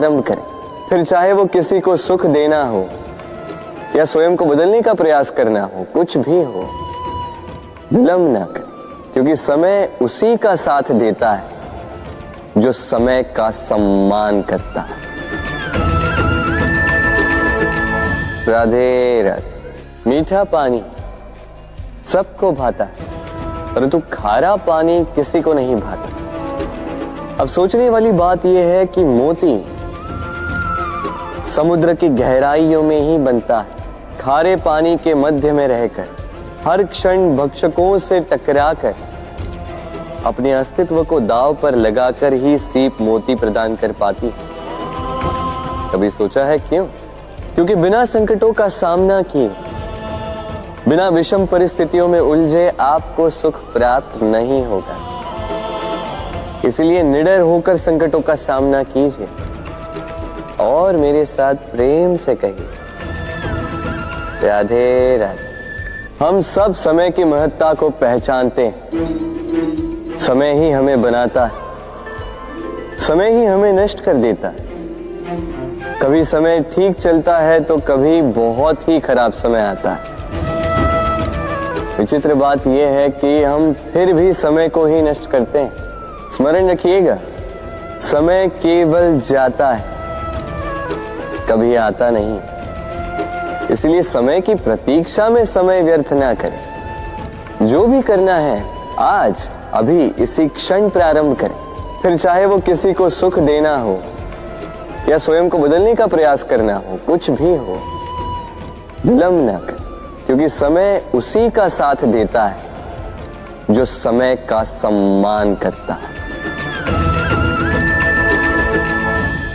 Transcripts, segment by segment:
आरंभ करें, फिर चाहे वो किसी को सुख देना हो या स्वयं को बदलने का प्रयास करना हो, कुछ भी हो, विलंब ना करें, क्योंकि समय उसी का साथ देता है जो समय का सम्मान करता है। राधे राधे। मीठा पानी सबको भाता है, परंतु खारा पानी किसी को नहीं भाता। अब सोचने वाली बात यह है कि मोती समुद्र की गहराइयों में ही बनता है। खारे पानी के मध्य में रहकर, हर क्षण भक्षकों से टकराकर, अपने अस्तित्व को दांव पर लगाकर ही सीप मोती प्रदान कर पाती है। कभी सोचा है क्यों? क्योंकि बिना संकटों का सामना किए, बिना विषम परिस्थितियों में उलझे आपको सुख प्राप्त नहीं होगा। इसलिए निडर होकर संकटों का सामना कीजिए और मेरे साथ प्रेम से कहिए, राधे राधे। हम सब समय की महत्ता को पहचानते हैं। समय ही हमें बनाता है, समय ही हमें नष्ट कर देता है। कभी समय ठीक चलता है तो कभी बहुत ही खराब समय आता है। विचित्र बात यह है कि हम फिर भी समय को ही नष्ट करते हैं। स्मरण रखिएगा, समय केवल जाता है, कभी आता नहीं। इसलिए समय की प्रतीक्षा में समय व्यर्थ ना करें। जो भी करना है आज अभी इसी क्षण प्रारंभ करें, फिर चाहे वो किसी को सुख देना हो या स्वयं को बदलने का प्रयास करना हो, कुछ भी हो, विलंब ना करें, क्योंकि समय उसी का साथ देता है जो समय का सम्मान करता है।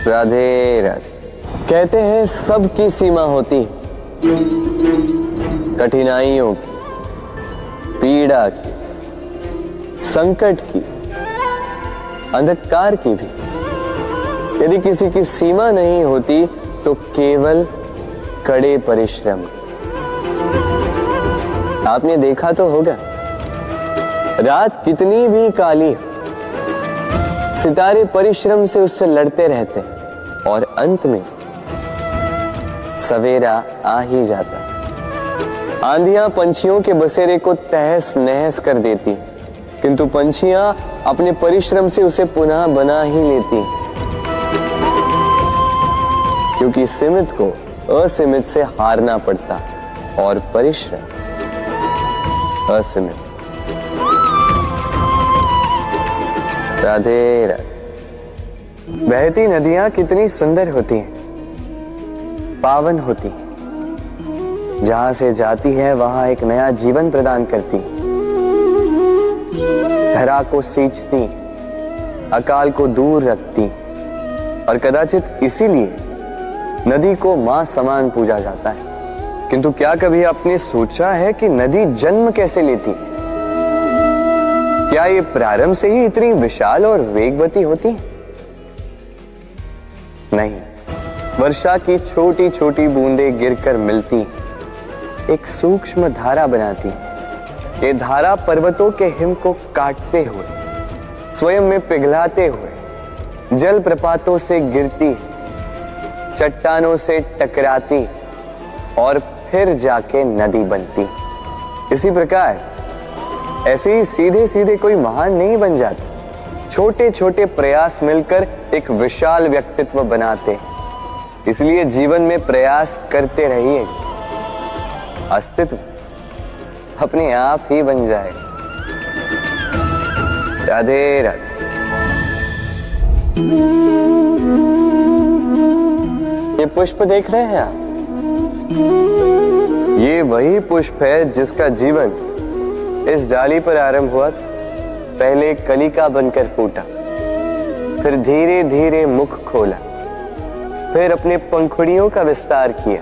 राधे राधे। कहते हैं सबकी सीमा होती है, कठिनाइयों की, पीड़ा की, संकट की, अंधकार की भी। यदि किसी की सीमा नहीं होती तो केवल कड़े परिश्रम की। आपने देखा तो होगा, रात कितनी भी काली हो, सितारे परिश्रम से उससे लड़ते रहते हैं और अंत में सवेरा आ ही जाता। आंधियां पंछियों के बसेरे को तहस नहस कर देती, किंतु पंछियां अपने परिश्रम से उसे पुनः बना ही लेती, क्योंकि सीमित को असीमित से हारना पड़ता और परिश्रम असीमित। राधे राधे। बहती नदियां कितनी सुंदर होती हैं, पावन होती, जहां से जाती है वहां एक नया जीवन प्रदान करती, धरा को सींचती, अकाल को दूर रखती, और कदाचित इसीलिए नदी को मां समान पूजा जाता है। किंतु क्या कभी आपने सोचा है कि नदी जन्म कैसे लेती? क्या ये प्रारंभ से ही इतनी विशाल और वेगवती होती? नहीं, वर्षा की छोटी छोटी बूंदें गिरकर मिलती, एक सूक्ष्म धारा बनाती। ये धारा पर्वतों के हिम को काटते हुए, स्वयं में पिघलाते हुए, जल प्रपातों से गिरती, चट्टानों से टकराती और फिर जाके नदी बनती। इसी प्रकार ऐसे ही सीधे सीधे कोई महान नहीं बन जाता। छोटे छोटे प्रयास मिलकर एक विशाल व्यक्तित्व बनाते। इसलिए जीवन में प्रयास करते रहिए, अस्तित्व अपने आप ही बन जाए। राधे राधे। ये पुष्प देख रहे हैं आप? ये वही पुष्प है जिसका जीवन इस डाली पर आरंभ हुआ। पहले कलिका बनकर फूटा, फिर धीरे धीरे मुख खोला, फिर अपने पंखुड़ियों का विस्तार किया,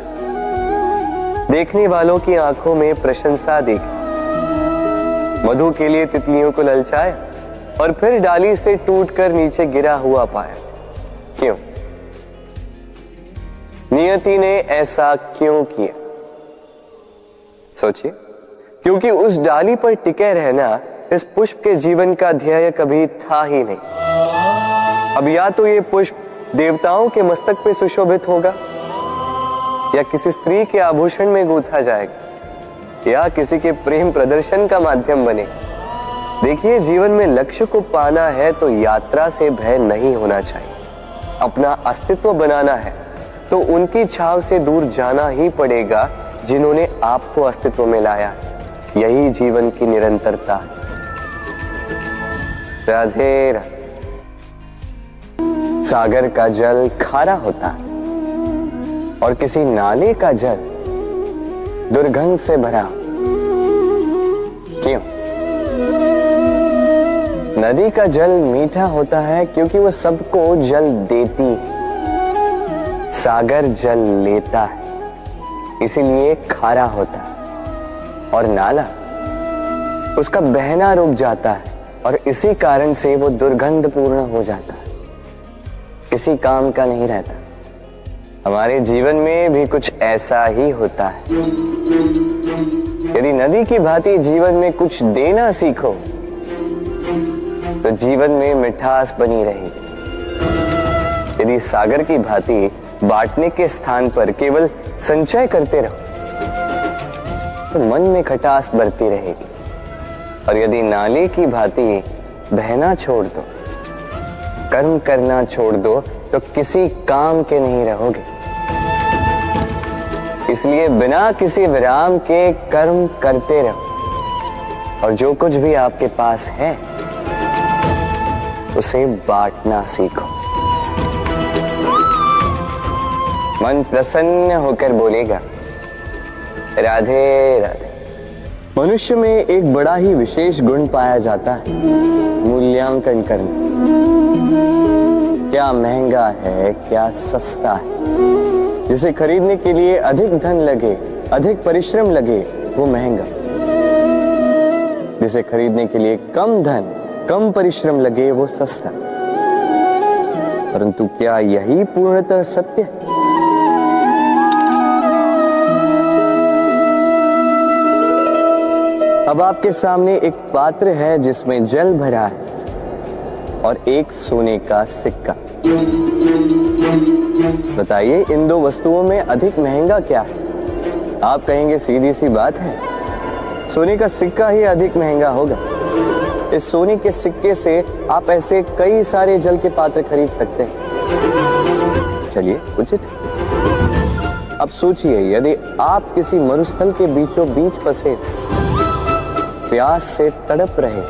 देखने वालों की आंखों में प्रशंसा देखी, मधु के लिए तितलियों को ललचाया और फिर डाली से टूटकर नीचे गिरा हुआ पाया। क्यों? नियति ने ऐसा क्यों किया? सोचिए। क्योंकि उस डाली पर टिके रहना इस पुष्प के जीवन का ध्येय कभी था ही नहीं। अब या तो ये पुष्प देवताओं के मस्तक पे सुशोभित होगा, या किसी स्त्री के आभूषण में गूंथा जाएगा, या किसी के प्रेम प्रदर्शन का माध्यम बने। देखिए, जीवन में लक्ष्य को पाना है तो यात्रा से भय नहीं होना चाहिए। अपना अस्तित्व बनाना है तो उनकी छाव से दूर जाना ही पड़ेगा जिन्होंने आपको अस्तित्व में लाया। यही जीवन की निरंतरता है। राधे राधे। सागर का जल खारा होता है और किसी नाले का जल दुर्गंध से भरा। क्यों? नदी का जल मीठा होता है क्योंकि वो सबको जल देती है। सागर जल लेता है, इसीलिए खारा होता है। और नाला, उसका बहना रुक जाता है और इसी कारण से वो दुर्गंधपूर्ण हो जाता है, किसी काम का नहीं रहता। हमारे जीवन में भी कुछ ऐसा ही होता है। यदि नदी की भांति जीवन में कुछ देना सीखो तो जीवन में मिठास बनी रहेगी। यदि सागर की भांति बांटने के स्थान पर केवल संचय करते रहो तो मन में खटास बढ़ती रहेगी। और यदि नाले की भांति बहना छोड़ दो, कर्म करना छोड़ दो तो किसी काम के नहीं रहोगे। इसलिए बिना किसी विराम के कर्म करते रहो और जो कुछ भी आपके पास है उसे बांटना सीखो। मन प्रसन्न होकर बोलेगा, राधे राधे। मनुष्य में एक बड़ा ही विशेष गुण पाया जाता है, मूल्यांकन करना। क्या महंगा है, क्या सस्ता है। जिसे खरीदने के लिए अधिक धन लगे, अधिक परिश्रम लगे, वो महंगा। जिसे खरीदने के लिए कम धन, कम परिश्रम लगे, वो सस्ता। परंतु क्या यही पूर्णतः सत्य है? अब आपके सामने एक पात्र है जिसमें जल भरा है और एक सोने का सिक्का। बताइए, इन दो वस्तुओं में अधिक महंगा क्या है? आप कहेंगे सीधी सी बात है, सोने का सिक्का ही अधिक महंगा होगा। इस सोने के सिक्के से आप ऐसे कई सारे जल के पात्र खरीद सकते हैं। चलिए, उचित। अब सोचिए, यदि आप किसी मरुस्थल के बीचों बीच फंसे, प्यास से तड़प रहे,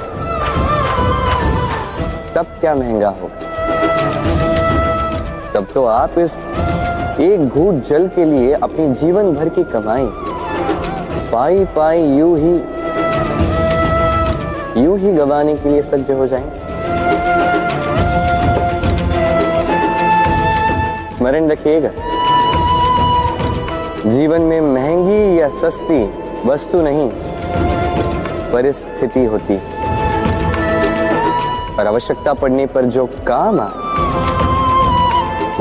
तब क्या महंगा होगा? तब तो आप इस एक घूंट जल के लिए अपनी जीवन भर की कमाई पाई पाई यूं ही गंवाने के लिए सज्ज हो जाएंगे। स्मरण रखिएगा, जीवन में महंगी या सस्ती वस्तु नहीं, परिस्थिति होती। और आवश्यकता पड़ने पर जो काम आए,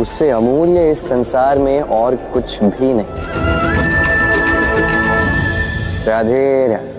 उससे अमूल्य इस संसार में और कुछ भी नहीं। राधे राधे।